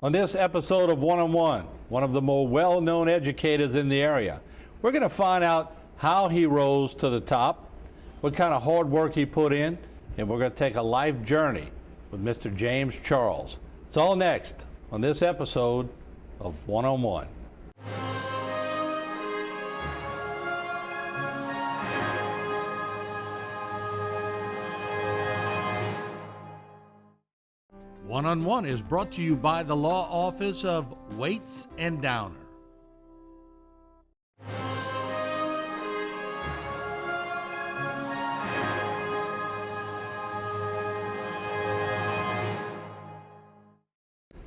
On this episode of One-on-One, one of the more well-known educators in the area, we're going to find out how he rose to the top, what kind of hard work he put in, and we're going to take a life journey with Mr. James Charles. It's all next on this episode of One-on-One. One-on-One is brought to you by the Law Office of Waits and Downer.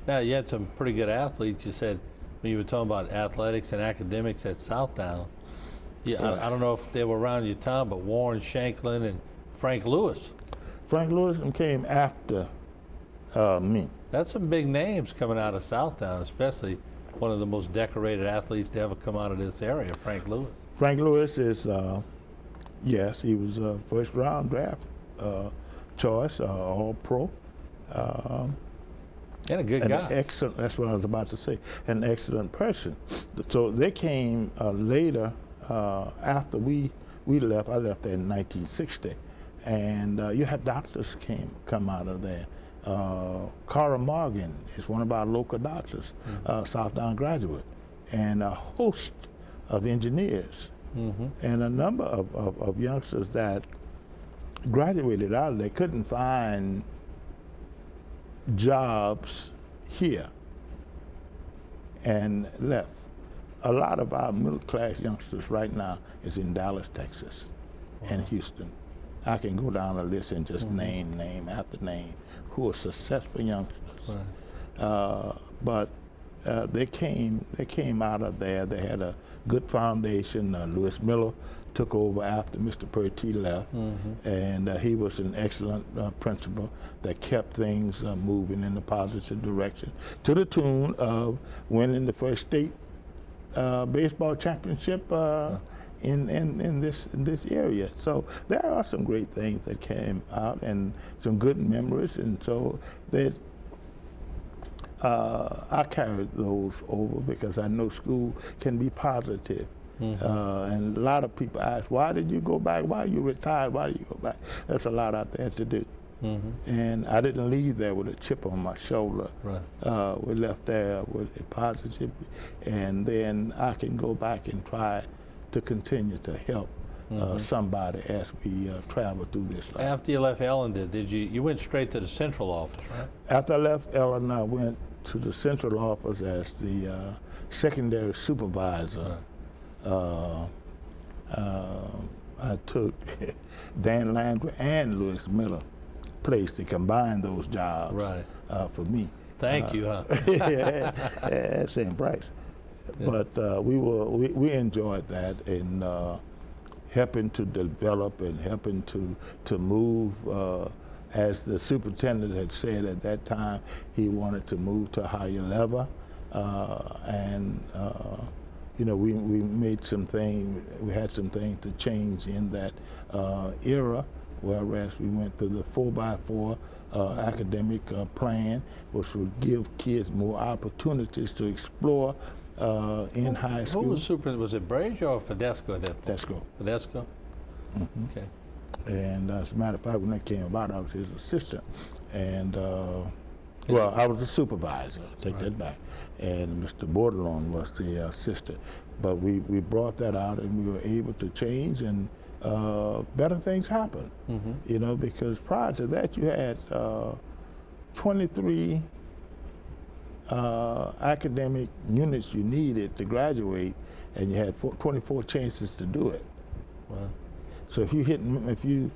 Now, you had some pretty good athletes. You said when you were talking about athletics and academics at Southdown. Yeah, right. I don't know if they were around your time, but Warren Shanklin and Frank Lewis. Frank Lewis came after me. That's some big names coming out of Southdown, especially one of the most decorated athletes to ever come out of this area, Frank Lewis. Frank Lewis is, yes, he was a first round draft choice, all pro. And a good guy. Excellent, that's what I was about to say, an excellent person. So they came later after we left. I left there in 1960. And you had doctors come out of there. Cara Morgan is one of our local doctors, Southdown graduate, and a host of engineers, and a number of youngsters that graduated out of there couldn't find jobs here and left. A lot of our middle-class youngsters right now is in Dallas, Texas, and Houston. I can go down the list and just name after name who are successful youngsters. Right. But they came out of there. They had a good foundation. Lewis Miller took over after Mr. Purdy left, and he was an excellent principal that kept things moving in a positive direction, to the tune of winning the first state baseball championship in this area. So there are some great things that came out and some good memories, and so there's I carried those over because I know school can be positive. And a lot of people ask, why did you go back? Why you retired? Why did you go back? There's a lot out there to do. And I didn't leave there with a chip on my shoulder. Right. We left there with a positive, and then I can go back and try to continue to help somebody as we travel through this life. After you left Ellen, you went straight to the central office, right? After I left Ellen, I went to the central office as the secondary supervisor. Right. I took Dan Landry and Lewis Miller place to combine those jobs. Right. For me. Thank you, huh? Yeah, same price. Yeah. But we enjoyed that in helping to develop and helping to move. As the superintendent had said at that time, he wanted to move to a higher level, and you know, we made some things. We had some things to change in that era. Whereas we went to the 4x4 academic plan, which would give kids more opportunities to explore in high school. Who was superintendent? Was it Brazier or Fidesco at that point? Fidesco. Fidesco? Okay. And as a matter of fact, when that came about, I was his assistant. And, well, I was the supervisor, take that back. And Mr. Bordelon was the assistant. But we brought that out, and we were able to change, and better things happened. You know, because prior to that, you had 23 academic units you needed to graduate, and you had 24 chances to do it. Wow. So if you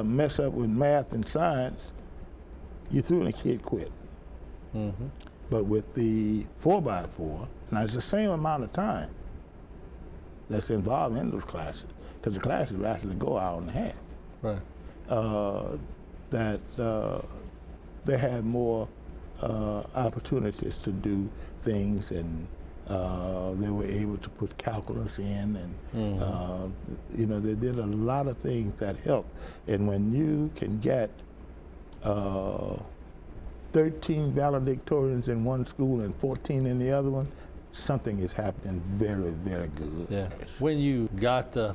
mess up with math and science, you threw and the kid quit. But with the 4x4, now it's the same amount of time that's involved in those classes, because the classes actually go an hour and a half. Right. They had more opportunities to do things, and they were able to put calculus in, and you know, they did a lot of things that helped. And when you can get 13 valedictorians in one school and 14 in the other one, something is happening very, very good. Yeah. When you got the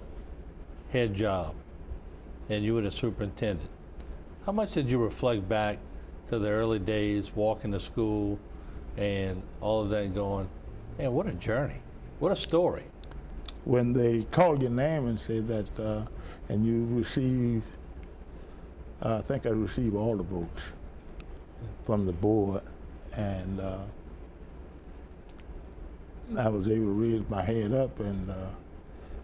head job and you were the superintendent, how much did you reflect back to the early days, walking to school and all of that and going, man, what a journey, what a story. When they call your name and say that, and you receive, I think I received all the votes from the board, and I was able to raise my head up and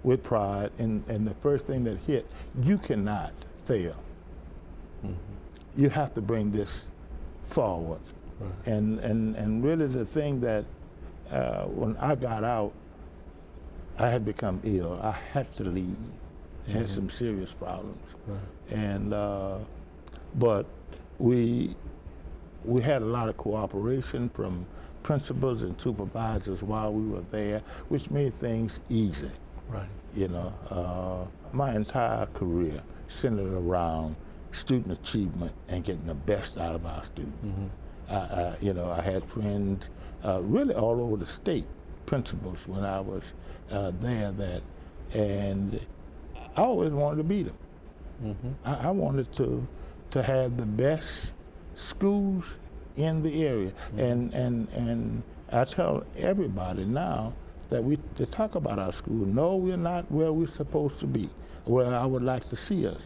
with pride, and the first thing that hit, you cannot fail. Mm-hmm. You have to bring this forward. Right. And really the thing that when I got out, I had become ill. I had to leave. Mm-hmm. Had some serious problems. Right. And but we had a lot of cooperation from principals and supervisors while we were there, which made things easy. Right. You know, my entire career centered around student achievement and getting the best out of our students. Mm-hmm. You know, I had friends really all over the state, principals when I was there, and I always wanted to beat them. Mm-hmm. I wanted to have the best schools in the area. Mm-hmm. And I tell everybody now that they talk about our school. No, we're not where we're supposed to be, where I would like to see us.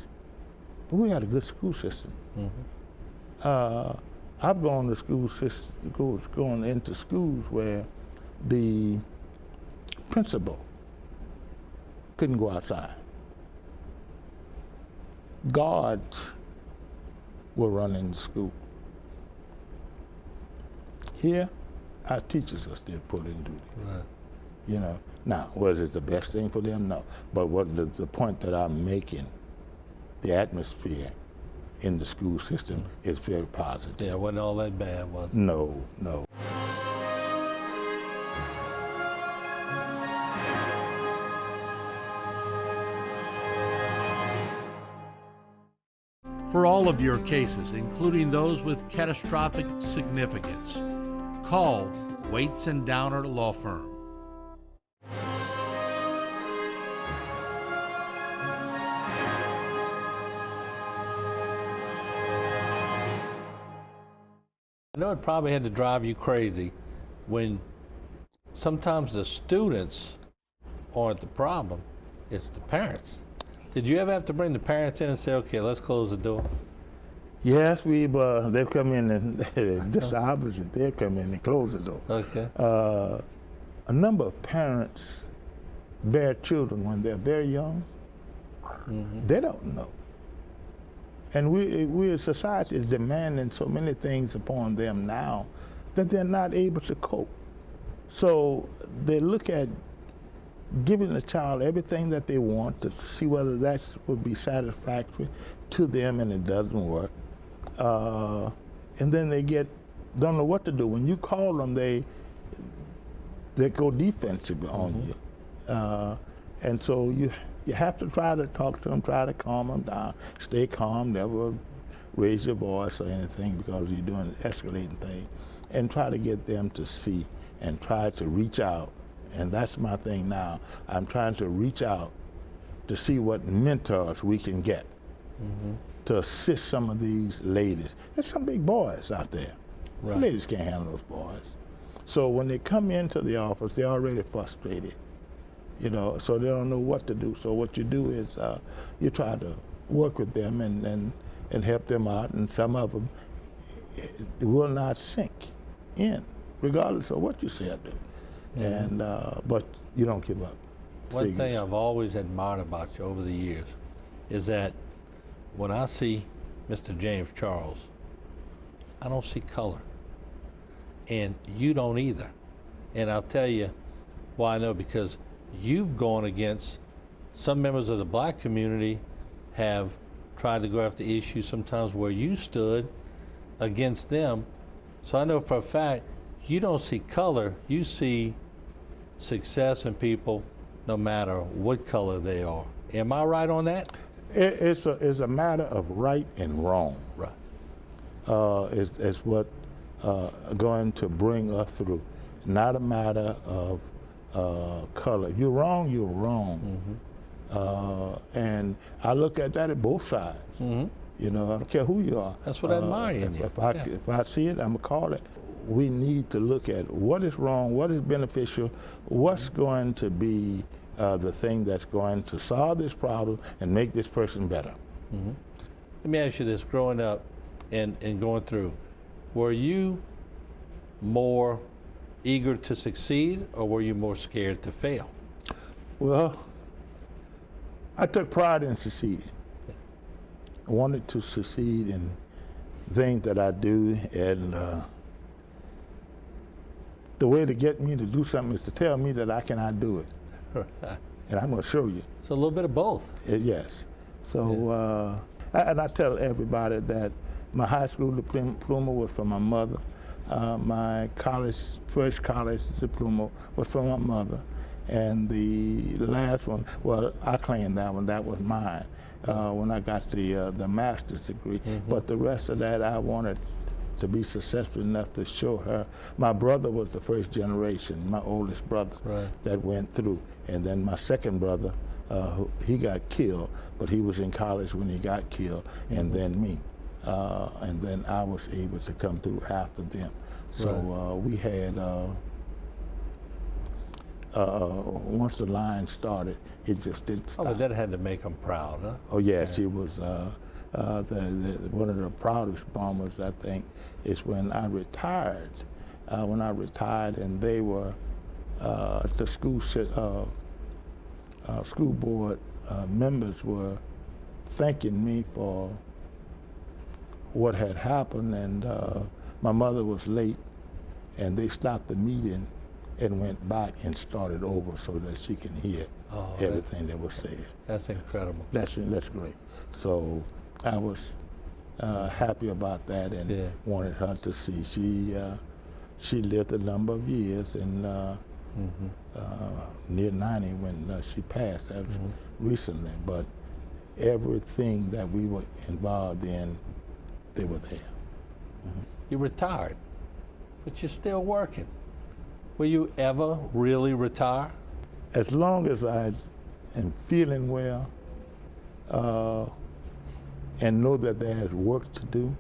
But we had a good school system. Mm-hmm. I've gone to going into schools where the principal couldn't go outside. Guards were running the school. Here, our teachers are still put in duty. Right. You know, now, was it the best thing for them? No. But what the point that I'm making, the atmosphere in the school system is very positive. Yeah, it wasn't all that bad, was it? No, no. For all of your cases, including those with catastrophic significance, call Waits and Downer Law Firm. I know it probably had to drive you crazy when sometimes the students aren't the problem, it's the parents. Did you ever have to bring the parents in and say, okay, let's close the door? Yes, they'll come in and just the opposite. They'll come in and close the door. Okay. A number of parents bear children when they're very young. Mm-hmm. They don't know. And we as society is demanding so many things upon them now that they're not able to cope. So they look at giving the child everything that they want to see whether that would be satisfactory to them, and it doesn't work. And then they don't know what to do. When you call them, they go defensive on you. And so you have to try to talk to them, try to calm them down, stay calm, never raise your voice or anything because you're doing an escalating thing, and try to get them to see and try to reach out. And that's my thing now. I'm trying to reach out to see what mentors we can get to assist some of these ladies. There's some big boys out there. Right. The ladies can't handle those boys. So when they come into the office, they're already frustrated, you know, so they don't know what to do. So what you do is you try to work with them and help them out, and some of them will not sink in, regardless of what you say or do. And but you don't give up. One thing I've always admired about you over the years is that when I see Mr. James Charles, I don't see color, and you don't either. And I'll tell you why I know, because you've gone against some members of the black community, have tried to go after issues sometimes where you stood against them. So I know for a fact you don't see color, you see success in people no matter what color they are. Am I right on that? It's a matter of right and wrong. Right. It's what going to bring us through. Not a matter of color. You're wrong, you're wrong. And I look at that at both sides. You know, I don't care who you are. That's what I admire in you. If I see it, I'm going to call it. We need to look at what is wrong, what is beneficial, what's going to be the thing that's going to solve this problem and make this person better. Let me ask you this, growing up and going through, were you more eager to succeed or were you more scared to fail? Well, I took pride in succeeding. I wanted to succeed in things that I do, and the way to get me to do something is to tell me that I cannot do it. And I'm going to show you. So a little bit of both. Yes. So, and I tell everybody that my high school diploma was from my mother. My first college diploma was from my mother. And the last one, well, I claim that one, that was mine when I got the master's degree. But the rest of that, I wanted to be successful enough to show her. My brother was the first generation, my oldest brother, that went through. And then my second brother, he got killed, but he was in college when he got killed, and then me. And then I was able to come through after them. So we had, once the line started, it just didn't stop. Oh, but that had to make them proud, huh? Oh, yes, she was one of the proudest bombers, I think, is when I retired. And they were, the school board members were thanking me for what had happened, and my mother was late, and they stopped the meeting and went back and started over so that she can hear everything that was said. That's incredible. That's great. So I was happy about that and wanted her to see. She lived a number of years, and near 90 when she passed. That was recently, but everything that we were involved in, they were there. You retired, but you're still working. Will you ever really retire? As long as I am feeling well and know that there's work to do,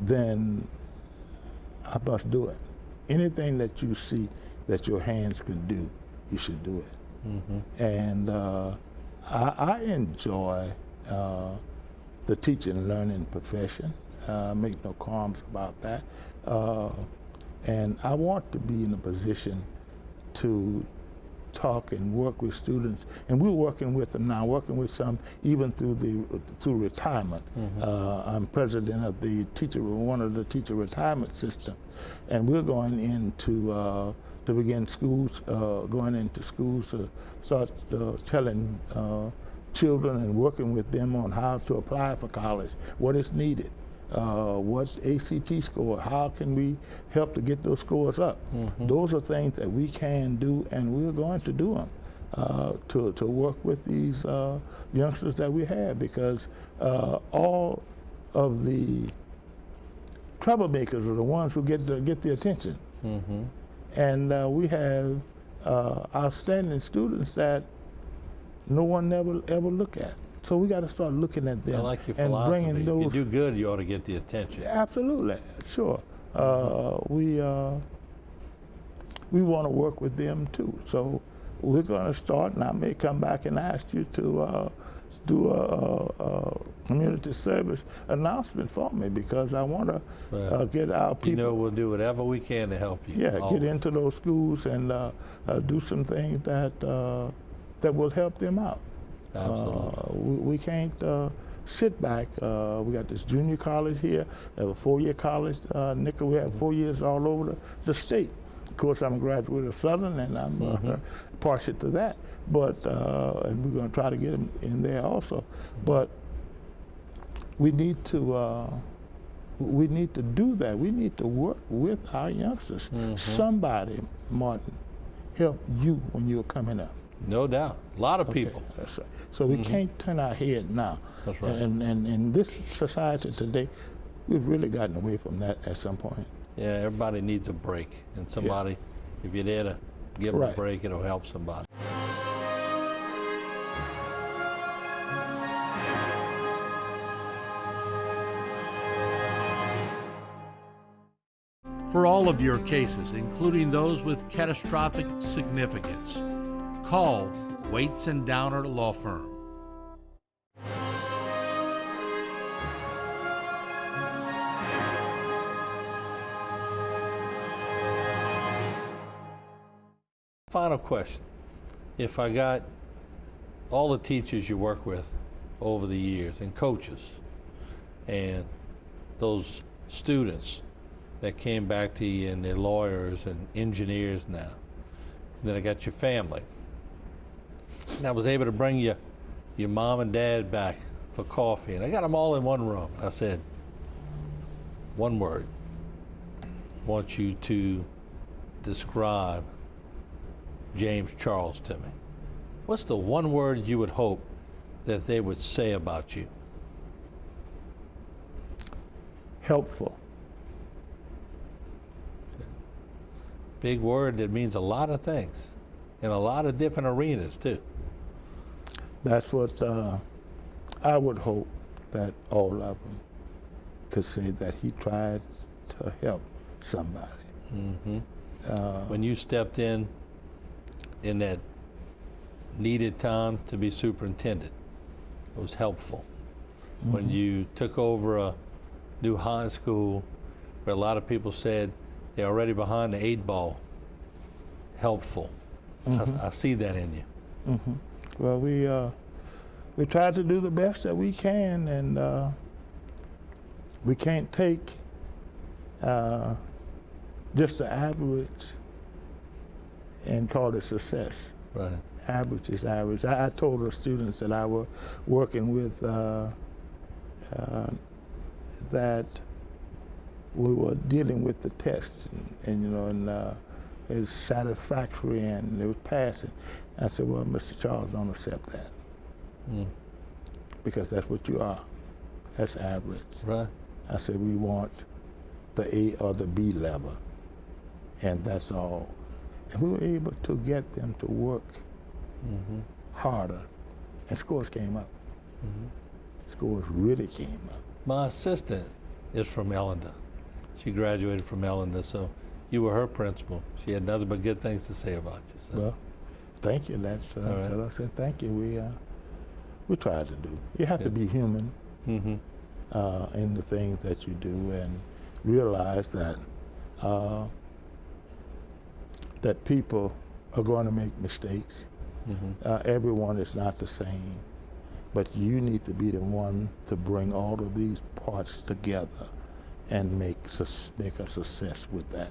then I must do it. Anything that you see that your hands can do, you should do it. And I enjoy the teaching and learning profession. Make no qualms about that. And I want to be in a position to talk and work with students, and we're working with them now, working with some even through retirement. I'm president of one of the teacher retirement systems, and we're going into to begin schools, going into schools to start telling children and working with them on how to apply for college, what is needed. What's ACT score? How can we help to get those scores up? Those are things that we can do, and we're going to do them to work with these youngsters that we have, because all of the troublemakers are the ones who get the attention. And we have outstanding students that no one ever look at. So we got to start looking at them. I like your and philosophy. bringing those. If you do good, you ought to get the attention. Absolutely, sure. We want to work with them too. So we're going to start, and I may come back and ask you to do a community service announcement for me, because I want to get our people. You know, we'll do whatever we can to help you. Yeah, get into those schools and do some things that will help them out. Absolutely. We can't sit back. We got this junior college here. We have a 4-year college. We have 4 years all over the state. Of course, I'm a graduate of Southern, and I'm partial to that. But and we're going to try to get them in there also. But we need to do that. We need to work with our youngsters. Somebody, Martin, help you when you're coming up. No doubt. A lot of people. That's right. So we can't turn our head now. That's right. And in this society today, we've really gotten away from that at some point. Yeah, everybody needs a break, and somebody, if you're there to give them a Right. break, it'll help somebody. For all of your cases, including those with catastrophic significance, call Waits and Downer Law Firm. Final question. If I got all the teachers you work with over the years and coaches and those students that came back to you and they're lawyers and engineers now, and then I got your family, and I was able to bring your mom and dad back for coffee, and I got them all in one room. I said, one word, I want you to describe James Charles to me. What's the one word you would hope that they would say about you? Helpful. Big word that means a lot of things in a lot of different arenas too. That's what I would hope that all of them could say, that he tried to help somebody. Mm-hmm. When you stepped in that needed time to be superintendent, it was helpful. Mm-hmm. When you took over a new high school where a lot of people said they're already behind the 8 ball, helpful. Mm-hmm. I see that in you. Mm-hmm. Well, we try to do the best that we can, and we can't take just the average and call it success. Right. Average is average. I told the students that I were working with that we were dealing with the test, and it was satisfactory and it was passing. I said, well, Mr. Charles, don't accept that. Because that's what you are. That's average. Right. I said, we want the A or the B level, and that's all. And we were able to get them to work harder, and scores came up. Scores really came up. My assistant is from Ellender. She graduated from Ellender, so you were her principal. She had nothing but good things to say about you. So. Well, thank you. That's right. what I said. Thank you. We tried to do. You have to be human in the things that you do, and realize that that people are going to make mistakes. Everyone is not the same, but you need to be the one to bring all of these parts together and make a success with that,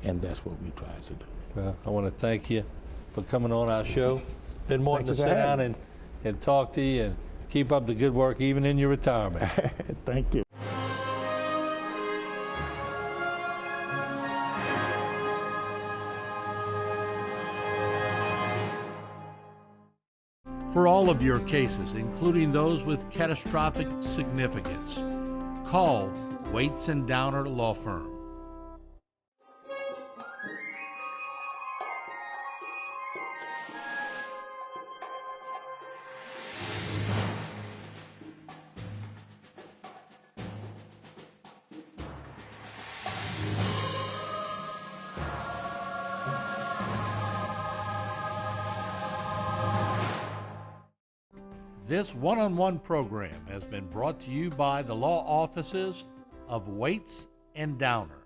and that's what we try to do. Well, I want to thank you for coming on our show. Been wanting to sit down and talk to you and keep up the good work even in your retirement. Thank you. For all of your cases, including those with catastrophic significance, call Waits and Downer Law Firm. This one-on-one program has been brought to you by the law offices of Waits and Downer.